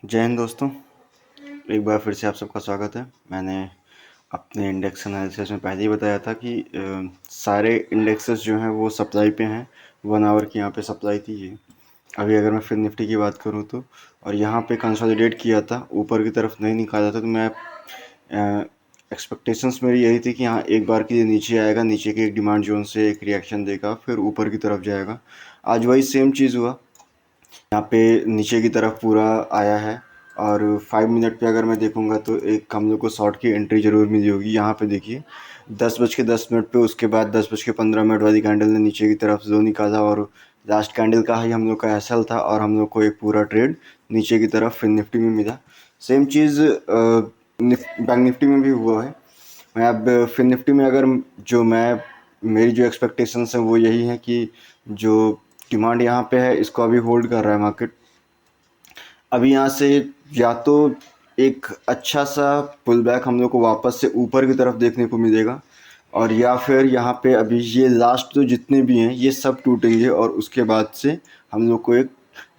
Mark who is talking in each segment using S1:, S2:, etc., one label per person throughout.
S1: जय हिंद दोस्तों। एक बार फिर से आप सबका स्वागत है। मैंने अपने इंडेक्स एनालिसिस में पहले ही बताया था कि सारे इंडेक्सेस जो हैं वो सप्लाई पे हैं। 1 आवर की यहाँ पे सप्लाई थी ये। अभी अगर मैं फिर निफ्टी की बात करूँ तो, और यहाँ पे कंसोलिडेट किया था, ऊपर की तरफ नहीं निकाला था, तो मैं एक्सपेक्टेशंस मेरी यही थी कि हाँ एक बार के लिए नीचे आएगा, नीचे के एक डिमांड जोन से एक रिएक्शन देगा, फिर ऊपर की तरफ जाएगा। आज वही सेम चीज़ हुआ। यहाँ पे नीचे की तरफ पूरा आया है, और 5 मिनट पे अगर मैं देखूँगा तो एक हम लोग को शॉर्ट की एंट्री ज़रूर मिली होगी। यहाँ पे देखिए 10:10 पे, उसके बाद 10:15 वाली कैंडल ने नीचे की तरफ जो निकाला, और लास्ट कैंडल का हाई हम लोग का एसएल था, और हम लोग को एक पूरा ट्रेड नीचे की तरफ फिर निफ्टी में मिला। सेम चीज़ बैंक निफ्टी में भी हुआ है। मैं अब फिर निफ्टी में अगर मेरी जो एक्सपेक्टेशंस हैं वो यही है कि जो डिमांड यहाँ पे है इसको अभी होल्ड कर रहा है मार्केट। अभी यहाँ से या तो एक अच्छा सा पुल बैक हम लोग को वापस से ऊपर की तरफ देखने को मिलेगा, और या फिर यहाँ पे अभी ये लास्ट तो जितने भी हैं ये सब टूटेंगे, और उसके बाद से हम लोग को एक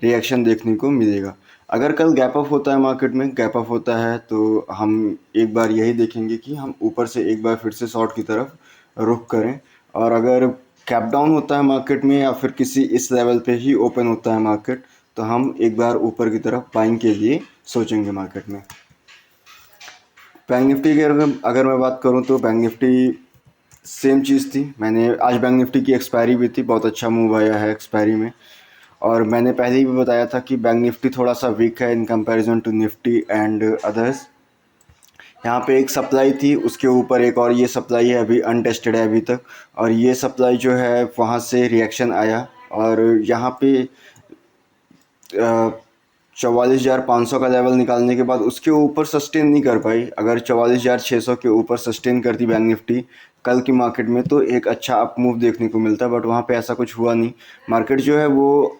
S1: रिएक्शन देखने को मिलेगा। अगर कल गैप अप होता है, मार्केट में गैप अप होता है, तो हम एक बार यही देखेंगे कि हम ऊपर से एक बार फिर से शॉर्ट की तरफ रुख करें। और अगर कैप डाउन होता है मार्केट में, या फिर किसी इस लेवल पे ही ओपन होता है मार्केट, तो हम एक बार ऊपर की तरफ बाइंग के लिए सोचेंगे मार्केट में। बैंक निफ्टी की अगर मैं बात करूं तो बैंक निफ्टी सेम चीज़ थी। मैंने आज बैंक निफ्टी की एक्सपायरी भी थी, बहुत अच्छा मूव आया है एक्सपायरी में। और मैंने पहले ही भी बताया था कि बैंक निफ्टी थोड़ा सा वीक है in comparison to Nifty and others. यहाँ पे एक सप्लाई थी, उसके ऊपर एक और ये सप्लाई है, अभी अनटेस्टेड है अभी तक, और ये सप्लाई जो है वहाँ से रिएक्शन आया, और यहाँ पे 44,500 का लेवल निकालने के बाद उसके ऊपर सस्टेन नहीं कर पाई। अगर 44,600 के ऊपर सस्टेन करती बैंक निफ्टी कल की मार्केट में, तो एक अच्छा अप मूव देखने को मिलता, बट वहाँ पे ऐसा कुछ हुआ नहीं। मार्केट जो है वो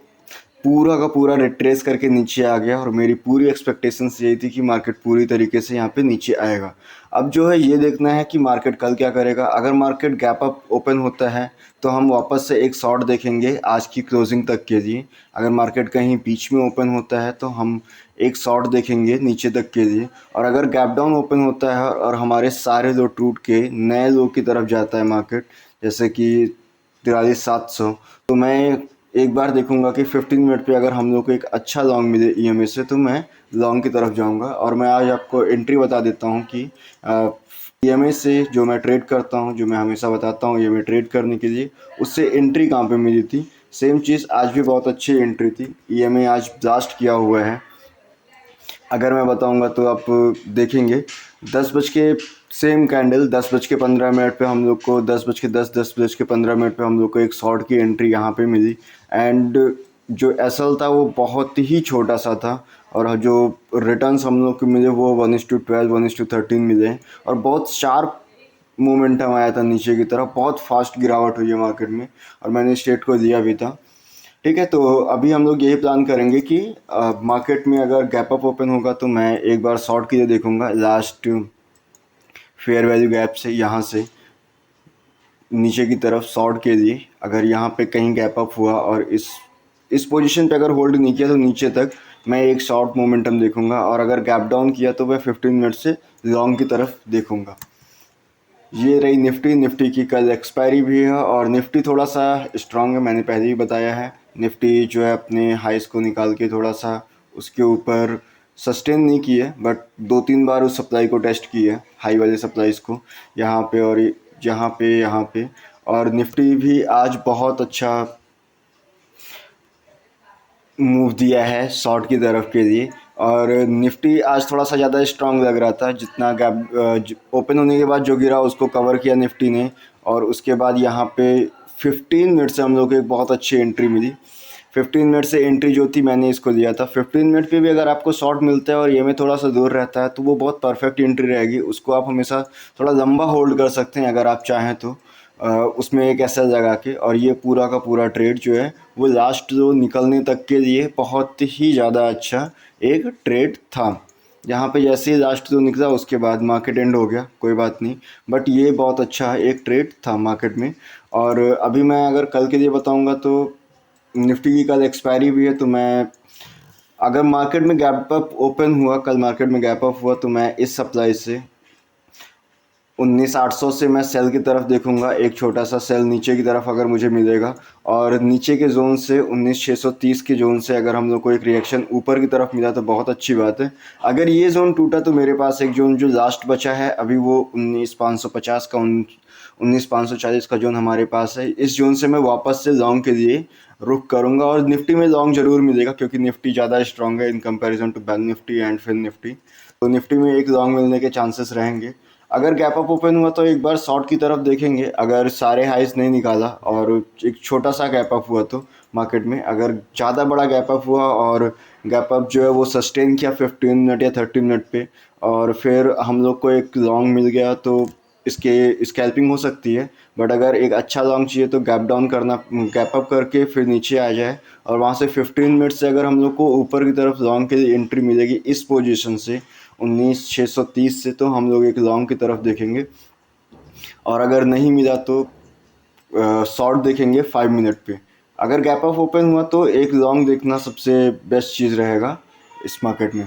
S1: पूरा का पूरा रिट्रेस करके नीचे आ गया, और मेरी पूरी एक्सपेक्टेशंस यही थी कि मार्केट पूरी तरीके से यहाँ पे नीचे आएगा। अब जो है ये देखना है कि मार्केट कल क्या करेगा। अगर मार्केट गैप अप ओपन होता है तो हम वापस से एक शॉर्ट देखेंगे आज की क्लोजिंग तक के लिए। अगर मार्केट कहीं बीच में ओपन होता है तो हम एक शॉर्ट देखेंगे नीचे तक के लिए। और अगर गैप डाउन ओपन होता है और हमारे सारे लो टूट के नए लो की तरफ जाता है मार्केट, जैसे कि 43,700, तो मैं एक बार देखूंगा कि 15 मिनट पे अगर हम लोग को एक अच्छा लॉन्ग मिले ईएमए से, तो मैं लॉन्ग की तरफ जाऊंगा। और मैं आज आपको एंट्री बता देता हूं कि ईएमए से जो मैं ट्रेड करता हूं, जो मैं हमेशा बताता हूं ईएमए ट्रेड करने के लिए, उससे एंट्री कहाँ पे मिली थी। सेम चीज़ आज भी बहुत अच्छी एंट्री थी। ईएमए आज ब्लास्ट किया हुआ है। अगर मैं बताऊंगा तो आप देखेंगे 10 बज के सेम कैंडल 10:15 पे हम लोग को 10:10 10:15 पे हम लोग को एक शॉर्ट की एंट्री यहाँ पे मिली। एंड जो एसएल था वो बहुत ही छोटा सा था, और जो रिटर्न्स हम लोग को मिले वो 1:12 1:13 मिले, और बहुत शार्प मोमेंटम आया था नीचे की तरफ, बहुत फास्ट गिरावट हुई है मार्केट में, और मैंने स्टेट को दिया भी था। ठीक है, तो अभी हम लोग यही प्लान करेंगे कि मार्केट में अगर गैप अप ओपन होगा तो मैं एक बार शॉर्ट के लिए देखूंगा लास्ट फेयर वैल्यू गैप से, यहाँ से नीचे की तरफ शॉर्ट के लिए। अगर यहाँ पे कहीं गैप अप हुआ और इस पोजीशन पे अगर होल्ड नहीं किया तो नीचे तक मैं एक शॉर्ट मोमेंटम देखूंगा, और अगर गैप डाउन किया तो मैं 15 मिनट से लॉन्ग की तरफ देखूंगा। ये रही निफ्टी। निफ्टी की कल एक्सपायरी भी है, और निफ्टी थोड़ा सा स्ट्रांग है, मैंने पहले ही बताया है। निफ्टी जो है अपने हाइस को निकाल के थोड़ा सा उसके ऊपर सस्टेन नहीं की है, बट 2-3 बार उस सप्लाई को टेस्ट की है, हाई वाले सप्लाईज को, यहाँ पे और यहाँ पे। और निफ्टी भी आज बहुत अच्छा मूव दिया है शॉर्ट की तरफ के लिए। और निफ्टी आज थोड़ा सा ज़्यादा स्ट्रांग लग रहा था, जितना गैप ओपन होने के बाद जो गिरा उसको कवर किया निफ्टी ने। और उसके बाद यहाँ पे 15 मिनट से हम लोग को एक बहुत अच्छी एंट्री मिली। 15 मिनट से एंट्री जो थी मैंने इसको लिया था। 15 मिनट पे भी अगर आपको शॉर्ट मिलता है और ये में थोड़ा सा दूर रहता है तो वो बहुत परफेक्ट एंट्री रहेगी। उसको आप हमेशा थोड़ा लंबा होल्ड कर सकते हैं अगर आप चाहें तो, उसमें एक ऐसा लगा के। और ये पूरा का पूरा ट्रेड जो है वो लास्ट जो निकलने तक के लिए बहुत ही ज़्यादा अच्छा एक ट्रेड था। यहाँ पे जैसे ही लास्ट जो निकला उसके बाद मार्केट एंड हो गया, कोई बात नहीं, बट ये बहुत अच्छा एक ट्रेड था मार्केट में। और अभी मैं अगर कल के लिए बताऊँगा तो निफ्टी की कल एक्सपायरी भी है, तो मैं अगर मार्केट में गैप अप ओपन हुआ, कल मार्केट में गैप अप हुआ, तो मैं इस सप्लाई से 19,800 से मैं सेल की तरफ देखूंगा। एक छोटा सा सेल नीचे की तरफ अगर मुझे मिलेगा, और नीचे के जोन से 19,630 के जोन से अगर हम लोग को एक रिएक्शन ऊपर की तरफ मिला तो बहुत अच्छी बात है। अगर ये जोन टूटा तो मेरे पास एक जोन जो लास्ट बचा है अभी वो 19,550 का 19,540 का जोन हमारे पास है। इस जोन से मैं वापस से लॉन्ग के लिए रुक करूंगा, और निफ्टी में लॉन्ग जरूर मिलेगा क्योंकि निफ्टी ज़्यादा स्ट्रांग है in comparison to bank Nifty and fin Nifty. तो निफ्टी में एक लॉन्ग मिलने के चांसेस रहेंगे। अगर गैप अप ओपन हुआ तो एक बार शॉर्ट की तरफ देखेंगे। अगर सारे हाइज नहीं निकाला और एक छोटा सा गैप अप हुआ तो मार्केट में, अगर ज़्यादा बड़ा गैप अप हुआ और गैप अप जो है वो सस्टेन किया 15 मिनट या 30 मिनट पे, और फिर हम लोग को एक लॉन्ग मिल गया तो इसके स्कैल्पिंग हो सकती है। बट अगर एक अच्छा लॉन्ग चाहिए तो गैप डाउन करना, गैप अप करके फिर नीचे आ जाए, और वहाँ से 15 मिनट से अगर हम लोग को ऊपर की तरफ लॉन्ग के लिए एंट्री मिलेगी इस पोजीशन से 19,630 से, तो हम लोग एक लॉन्ग की तरफ देखेंगे। और अगर नहीं मिला तो शॉर्ट देखेंगे 5 मिनट पे। अगर गैप अप ओपन हुआ तो एक लॉन्ग देखना सबसे बेस्ट चीज़ रहेगा इस मार्केट में।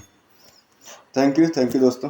S1: थैंक यू दोस्तों।